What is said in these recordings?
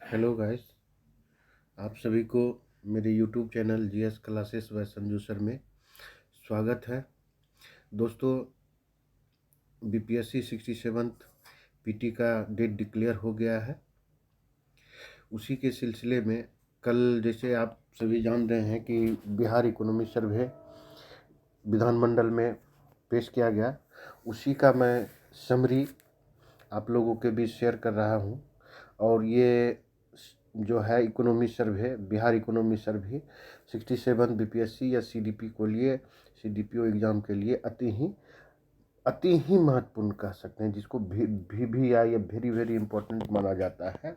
Hello guys, आप सभी को मेरे यूट्यूब चैनल जीएस क्लासेस व संजू सर में स्वागत है। दोस्तों, बीपीएससी 67th पीटी का डेट डिक्लेयर हो गया है। उसी के सिलसिले में कल, जैसे आप सभी जान रहे हैं कि बिहार इकोनॉमी सर्वे विधानमंडल में पेश किया गया, उसी का मैं समरी आप लोगों के बीच शेयर कर रहा हूं। और ये जो है इकोनॉमी सर्वे, बिहार इकोनॉमी सर्वे 67 बीपीएससी या सीडीपी को लिए, सीडीपीओ एग्ज़ाम के लिए अति ही महत्वपूर्ण कह सकते हैं, जिसको भी या वेरी वेरी इंपॉर्टेंट माना जाता है।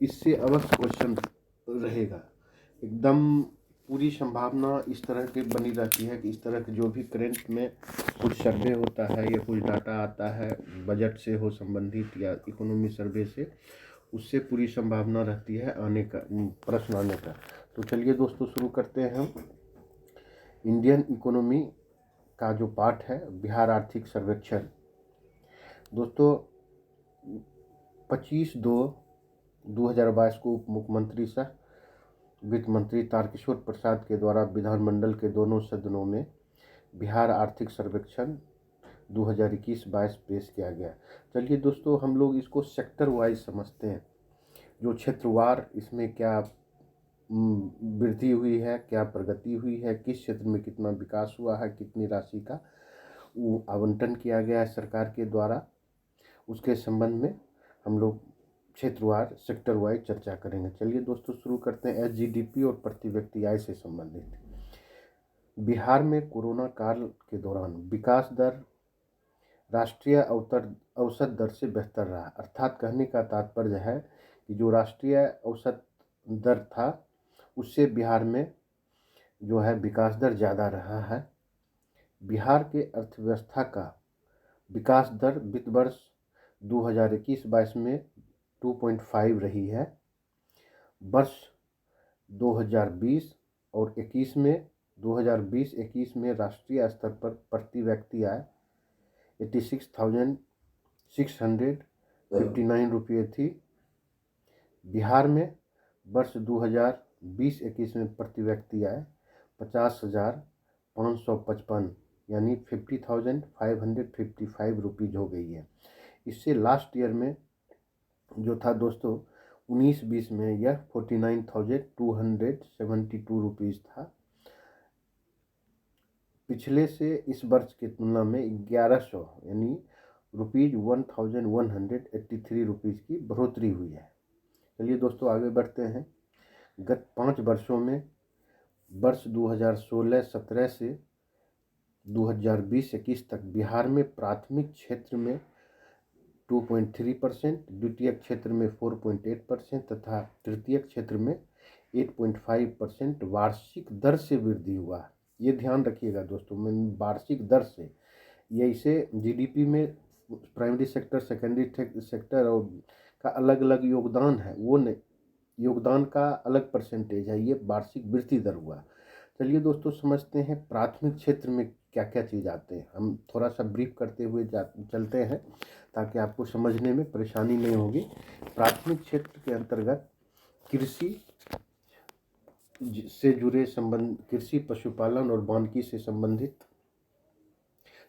इससे अवश्य क्वेश्चन रहेगा। एकदम पूरी संभावना इस तरह की बनी रहती है कि इस तरह के जो भी करंट में कुछ सर्वे होता है या कुछ डाटा आता है, बजट से हो संबंधित या इकोनॉमी सर्वे से, उससे पूरी संभावना रहती है आने का, प्रश्न आने का। तो चलिए दोस्तों, शुरू करते हैं हम। इंडियन इकोनॉमी का जो पार्ट है, बिहार आर्थिक सर्वेक्षण। दोस्तों, 25/2/2022 को उप मुख्यमंत्री सह वित्त मंत्री तारकिशोर प्रसाद के द्वारा विधानमंडल के दोनों सदनों में बिहार आर्थिक सर्वेक्षण 2021-22 पेश किया गया। चलिए दोस्तों, हम लोग इसको सेक्टर वाइज समझते हैं। जो क्षेत्रवार इसमें क्या वृद्धि हुई है, क्या प्रगति हुई है, किस क्षेत्र में कितना विकास हुआ है, कितनी राशि का आवंटन किया गया है सरकार के द्वारा, उसके संबंध में हम लोग क्षेत्रवार, सेक्टर वाइज चर्चा करेंगे। चलिए दोस्तों, शुरू करते हैं। एसजीडीपी और प्रति व्यक्ति आय से संबंधित। बिहार में कोरोना काल के दौरान विकास दर राष्ट्रीय औसत दर से बेहतर रहा। अर्थात कहने का तात्पर्य है कि जो राष्ट्रीय औसत दर था, उससे बिहार में जो है विकास दर ज़्यादा रहा है। बिहार के अर्थव्यवस्था का विकास दर वित्त वर्ष 2021-22 में 2.5 रही है। वर्ष 2020 और 21 में 2020-21 में राष्ट्रीय स्तर पर प्रति व्यक्ति आय 86,659 रुपये थी। बिहार में वर्ष 2020-21 में प्रति व्यक्ति आय 50,555 यानी 50,555 रुपीज़ हो गई है। इससे लास्ट ईयर में जो था दोस्तों 19-20 में यह 49,272 रुपीज़ था। पिछले से इस वर्ष की तुलना में 1100 यानी ₹1183 रुपीज़ की बढ़ोतरी हुई है। चलिए दोस्तों, आगे बढ़ते हैं। गत 5 वर्षों में वर्ष 2016-17 से 2020-21 तक बिहार में प्राथमिक क्षेत्र में 2.3%, द्वितीय क्षेत्र में 4.8% तथा तृतीय क्षेत्र में 8.5% वार्षिक दर से वृद्धि हुआ। ये ध्यान रखिएगा दोस्तों, मैं वार्षिक दर से, ये इसे जीडीपी में प्राइमरी सेक्टर, सेकेंडरी सेक्टर और का अलग अलग योगदान है, वो नहीं, योगदान का अलग परसेंटेज है, ये वार्षिक वृद्धि दर हुआ। चलिए दोस्तों, समझते हैं प्राथमिक क्षेत्र में क्या क्या चीज़ आते हैं। हम थोड़ा सा ब्रीफ करते हुए चलते हैं ताकि आपको समझने में परेशानी नहीं होगी। प्राथमिक क्षेत्र के अंतर्गत कृषि से जुड़े संबंध, कृषि, पशुपालन और वानिकी से संबंधित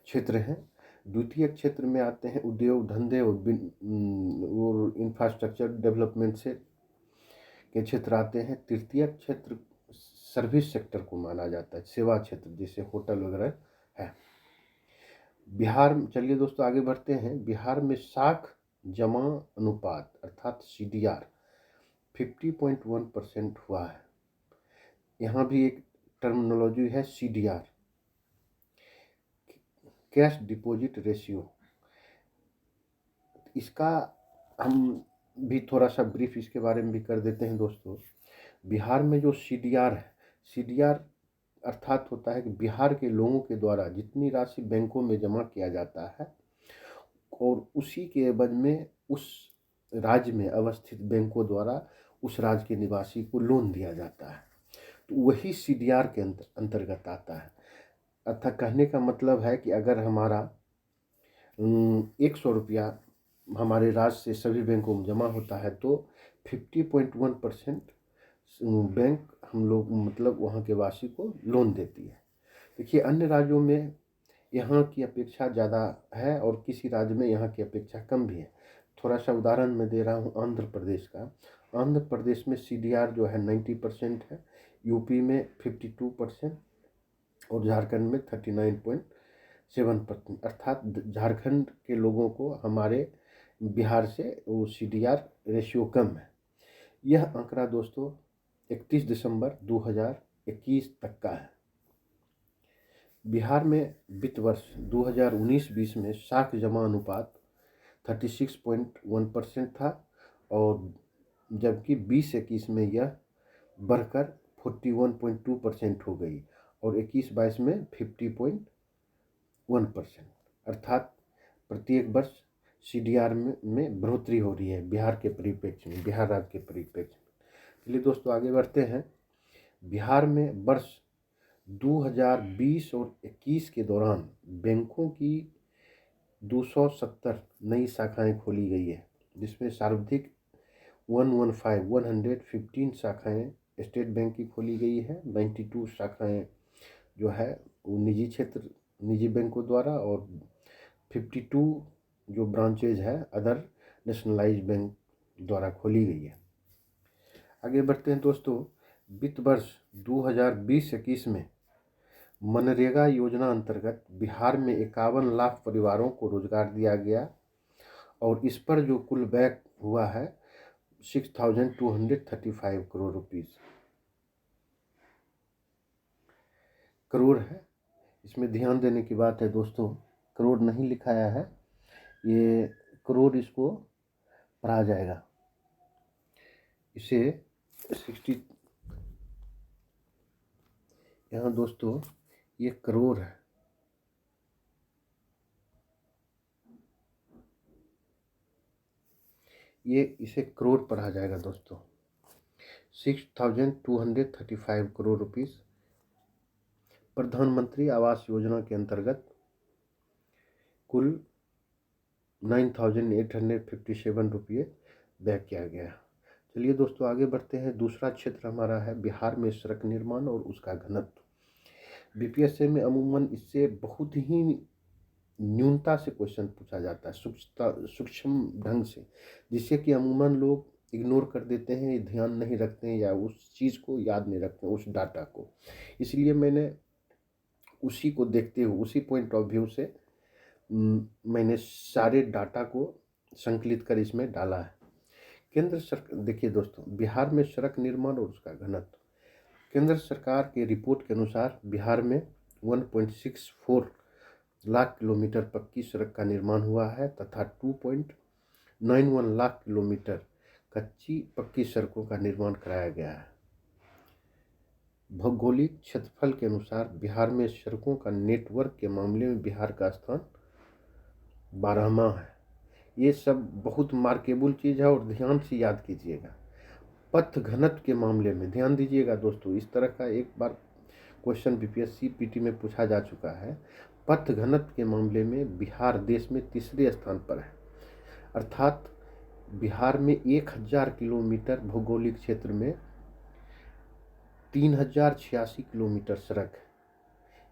क्षेत्र हैं। द्वितीय क्षेत्र में आते हैं उद्योग धंधे और इंफ्रास्ट्रक्चर डेवलपमेंट से के क्षेत्र आते हैं। तृतीय क्षेत्र सर्विस सेक्टर को माना जाता है, सेवा क्षेत्र जैसे होटल वगैरह है। बिहार, चलिए दोस्तों आगे बढ़ते हैं। बिहार में साख जमा अनुपात अर्थात सीडीआर 50.1% हुआ है। यहाँ भी एक टर्मिनोलॉजी है सीडीआर, कैश डिपॉजिट रेशियो। इसका हम भी थोड़ा सा ब्रीफ इसके बारे में भी कर देते हैं दोस्तों। बिहार में जो सीडीआर है, सीडीआर अर्थात होता है कि बिहार के लोगों के द्वारा जितनी राशि बैंकों में जमा किया जाता है और उसी के एवज में उस राज्य में अवस्थित बैंकों द्वारा उस राज्य के निवासी को लोन दिया जाता है, तो वही सीडीआर के अंतर्गत आता है। अर्थात कहने का मतलब है कि अगर हमारा 100 रुपया हमारे राज्य से सभी बैंकों में जमा होता है तो 50.1% बैंक हम लोग मतलब वहाँ के वासी को लोन देती है। देखिए अन्य राज्यों में यहाँ की अपेक्षा ज़्यादा है और किसी राज्य में यहाँ की अपेक्षा कम भी है। थोड़ा सा उदाहरण मैं दे रहा हूँ आंध्र प्रदेश का। आंध्र प्रदेश में CDR जो है 90% है, यूपी में 52% और झारखंड में 39.7%। अर्थात झारखंड के लोगों को हमारे बिहार से वो CDR रेशियो कम है। यह आंकड़ा दोस्तों 31 दिसंबर 2021 तक का है। बिहार में वित्त वर्ष 2019-20 में साख जमा अनुपात 36.1% था और जबकि 20-21 में यह बढ़कर 41.2% हो गई और 21-22 में 50.1%। अर्थात प्रत्येक वर्ष CDR में बढ़ोतरी हो रही है बिहार के परिप्रेक्ष्य में, बिहार राज्य के परिप्रेक्ष्य में। चलिए दोस्तों आगे बढ़ते हैं। बिहार में वर्ष 2020 और 21 के दौरान बैंकों की 270 नई शाखाएं खोली गई है, जिसमें सर्वाधिक 115 शाखाएं स्टेट बैंक की खोली गई है। 92 शाखाएं जो है वो निजी बैंकों द्वारा और 52 जो ब्रांचेज है अदर नेशनलाइज्ड बैंक द्वारा खोली गई है। आगे बढ़ते हैं दोस्तों। वित्त वर्ष 2020-21 में मनरेगा योजना अंतर्गत बिहार में 51 लाख परिवारों को रोजगार दिया गया और इस पर जो कुल व्यय हुआ है 6,235 करोड़ रुपीस करोड़ है। इसमें ध्यान देने की बात है दोस्तों, करोड़ नहीं लिखाया है, ये करोड़ इसको पढ़ा जाएगा। इसे 60 यहाँ दोस्तों ये करोड़ है, ये इसे करोड़ पढ़ा जाएगा दोस्तों। 6,235 करोड़ रुपीस प्रधानमंत्री आवास योजना के अंतर्गत कुल 9,857 रुपये व्यय किया गया। चलिए दोस्तों आगे बढ़ते हैं। दूसरा क्षेत्र हमारा है बिहार में सड़क निर्माण और उसका घनत्व। BPSC में अमूमन इससे बहुत ही न्यूनता से क्वेश्चन पूछा जाता है, सूक्ष्म ढंग से, जिससे कि अमूमन लोग इग्नोर कर देते हैं, ध्यान नहीं रखते हैं या उस चीज़ को याद नहीं रखते हैं, उस डाटा को। इसलिए मैंने उसी को देखते हुए उसी पॉइंट ऑफ व्यू से मैंने सारे डाटा को संकलित कर इसमें डाला है। केंद्र सरकार, देखिए दोस्तों बिहार में सड़क निर्माण और उसका घनत्व। केंद्र सरकार के रिपोर्ट के अनुसार बिहार में 1.64 लाख किलोमीटर पक्की सड़क का निर्माण हुआ है तथा 2.91 लाख किलोमीटर कच्ची पक्की सड़कों का निर्माण कराया गया है। भौगोलिक क्षेत्रफल के अनुसार बिहार में सड़कों का नेटवर्क के मामले में बिहार का स्थान 12वां है। ये सब बहुत मार्केबल चीज़ है और ध्यान से याद कीजिएगा। पथ घनत्व के मामले में ध्यान दीजिएगा दोस्तों, इस तरह का एक बार क्वेश्चन BPSC PT में पूछा जा चुका है। पथ घनत्व के मामले में बिहार देश में तीसरे स्थान पर है। अर्थात बिहार में 1000 किलोमीटर भौगोलिक क्षेत्र में 3086 किलोमीटर सड़क है,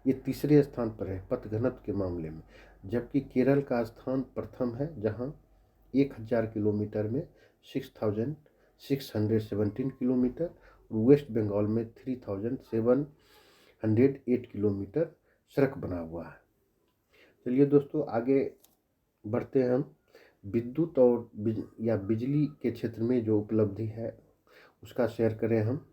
ये तीसरे स्थान पर है पथ घनत्व के मामले में। जबकि केरल का स्थान प्रथम है जहां 1000 किलोमीटर में 6617 किलोमीटर और वेस्ट बंगाल में 3708 किलोमीटर सड़क बना हुआ है। चलिए दोस्तों आगे बढ़ते हैं हम। विद्युत और बिजली के क्षेत्र में जो उपलब्धि है उसका शेयर करें हम।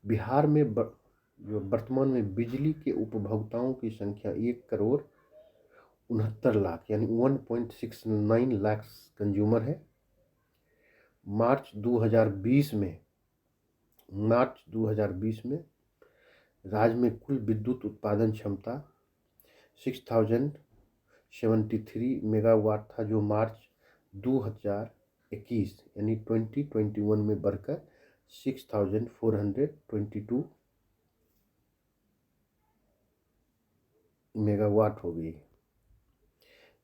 बिहार में जो वर्तमान में बिजली के उपभोक्ताओं की संख्या 1,69,00,000 यानी 1.69 लाख कंज्यूमर है। मार्च 2020 में राज्य में कुल विद्युत उत्पादन क्षमता 6073 मेगावाट था, जो मार्च 2021 यानी 2021 में बढ़कर 6422 मेगावाट हो गई।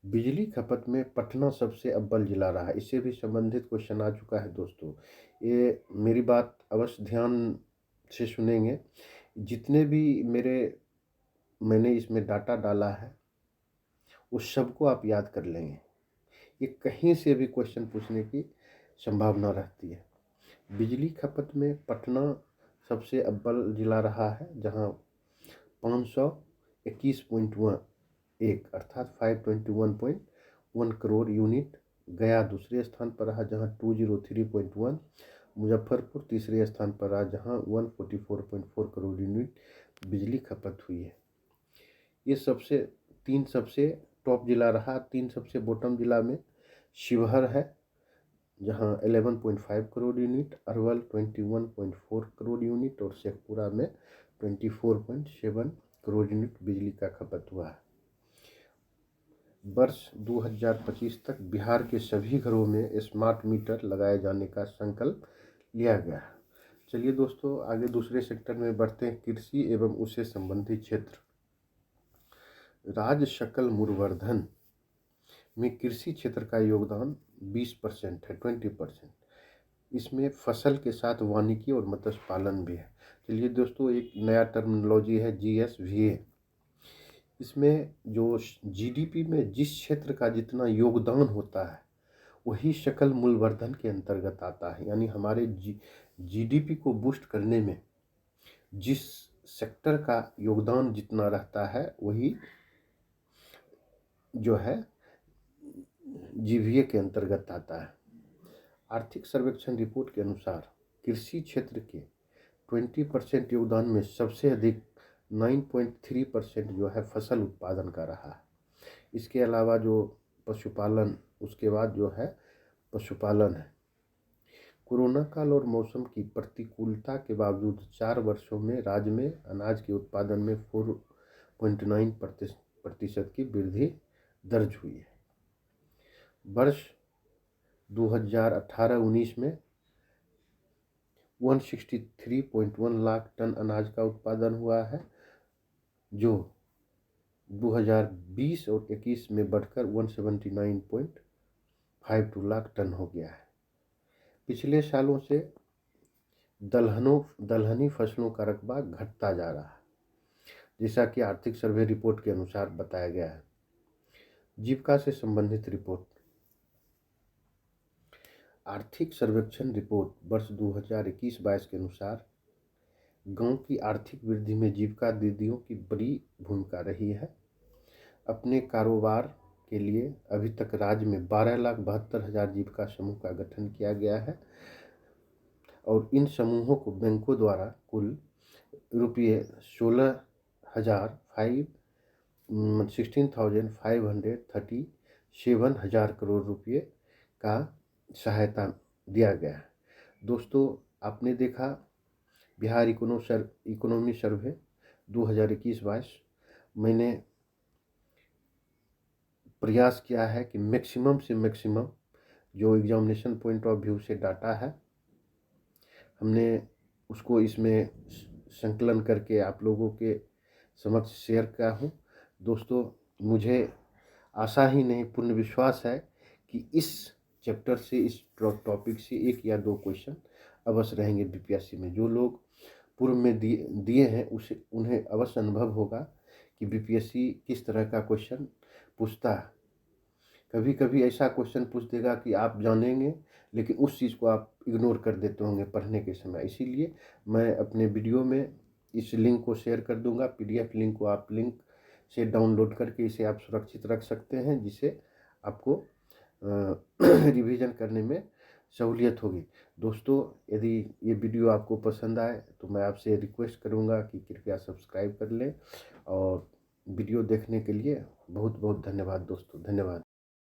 बिजली खपत में पटना सबसे अव्वल जिला रहा। इससे भी संबंधित क्वेश्चन आ चुका है दोस्तों। ये मेरी बात अवश्य ध्यान से सुनेंगे। जितने भी मैंने इसमें डाटा डाला है उस सबको आप याद कर लेंगे। ये कहीं से भी क्वेश्चन पूछने की संभावना रहती है। बिजली खपत में पटना सबसे अव्वल जिला रहा है, जहां 521.1 अर्थात 521.1 करोड़ यूनिट। गया दूसरे स्थान पर रहा जहां 203.1। मुजफ्फरपुर तीसरे स्थान पर रहा जहां 144.4 करोड़ यूनिट बिजली खपत हुई है। ये तीन सबसे टॉप जिला रहा। तीन सबसे बॉटम जिला में शिवहर है जहां 11.5 करोड़ यूनिट, अरवल 21.4 करोड़ यूनिट और शेखपुरा में 24.7 करोड़ यूनिट बिजली का खपत हुआ है। वर्ष 2025 तक बिहार के सभी घरों में स्मार्ट मीटर लगाए जाने का संकल्प लिया गया है। चलिए दोस्तों, आगे दूसरे सेक्टर में बढ़ते हैं, कृषि एवं उससे संबंधित क्षेत्र। राज्य सकल मूल्यवर्धन में कृषि क्षेत्र का योगदान 20% है, 20%। इसमें फसल के साथ वानिकी और मत्स्य पालन भी है। चलिए दोस्तों, एक नया टर्मिनोलॉजी है GSVA। इसमें जो जीडीपी में जिस क्षेत्र का जितना योगदान होता है वही सकल मूल्यवर्धन के अंतर्गत आता है। यानी हमारे जीडीपी को बूस्ट करने में जिस सेक्टर का योगदान जितना रहता है वही जो है जीवीए के अंतर्गत आता है। आर्थिक सर्वेक्षण रिपोर्ट के अनुसार कृषि क्षेत्र के 20% योगदान में सबसे अधिक 9.3% जो है फसल उत्पादन का रहा है। इसके अलावा जो पशुपालन, उसके बाद जो है पशुपालन है। कोरोना काल और मौसम की प्रतिकूलता के बावजूद 4 वर्षों में राज्य में अनाज के उत्पादन में 4.9% की वृद्धि दर्ज हुई है। वर्ष 2018-19 में 163.1 लाख टन अनाज का उत्पादन हुआ है, जो 2020 और 21 में बढ़कर 179.52 लाख टन हो गया है। पिछले सालों से दलहनी फसलों का रकबा घटता जा रहा है, जैसा कि आर्थिक सर्वे रिपोर्ट के अनुसार बताया गया है। जीविका से संबंधित रिपोर्ट। आर्थिक सर्वेक्षण रिपोर्ट वर्ष 2021-22 के अनुसार गांव की आर्थिक वृद्धि में जीविका दीदियों की बड़ी भूमिका रही है। अपने कारोबार के लिए अभी तक राज्य में 12,72,000 जीविका समूह का गठन किया गया है और इन समूहों को बैंकों द्वारा कुल रुपये 16,537 करोड़ रुपये का सहायता दिया गया है। दोस्तों, आपने देखा बिहार इकोनॉमी सर्वे 2021-22। मैंने प्रयास किया है कि मैक्सिमम से मैक्सिमम जो एग्जामिनेशन पॉइंट ऑफ व्यू से डाटा है हमने उसको इसमें संकलन करके आप लोगों के समक्ष शेयर किया हूँ। दोस्तों, मुझे आशा ही नहीं पूर्ण विश्वास है कि इस चैप्टर से, इस टॉपिक से 1 या 2 क्वेश्चन अवश्य रहेंगे बीपीएससी में। जो लोग पूर्व में दिए हैं उन्हें अवश्य अनुभव होगा कि बीपीएससी किस तरह का क्वेश्चन पूछता है। कभी कभी ऐसा क्वेश्चन पूछ देगा कि आप जानेंगे लेकिन उस चीज़ को आप इग्नोर कर देते होंगे पढ़ने के समय। इसीलिए मैं अपने वीडियो में इस लिंक को शेयर कर दूंगा। पीडीएफ लिंक को आप लिंक से डाउनलोड करके इसे आप सुरक्षित रख सकते हैं, जिससे आपको रिवीजन करने में सहूलियत होगी। दोस्तों, यदि ये वीडियो आपको पसंद आए तो मैं आपसे रिक्वेस्ट करूंगा कि कृपया सब्सक्राइब कर लें। और वीडियो देखने के लिए बहुत बहुत धन्यवाद दोस्तों। धन्यवाद।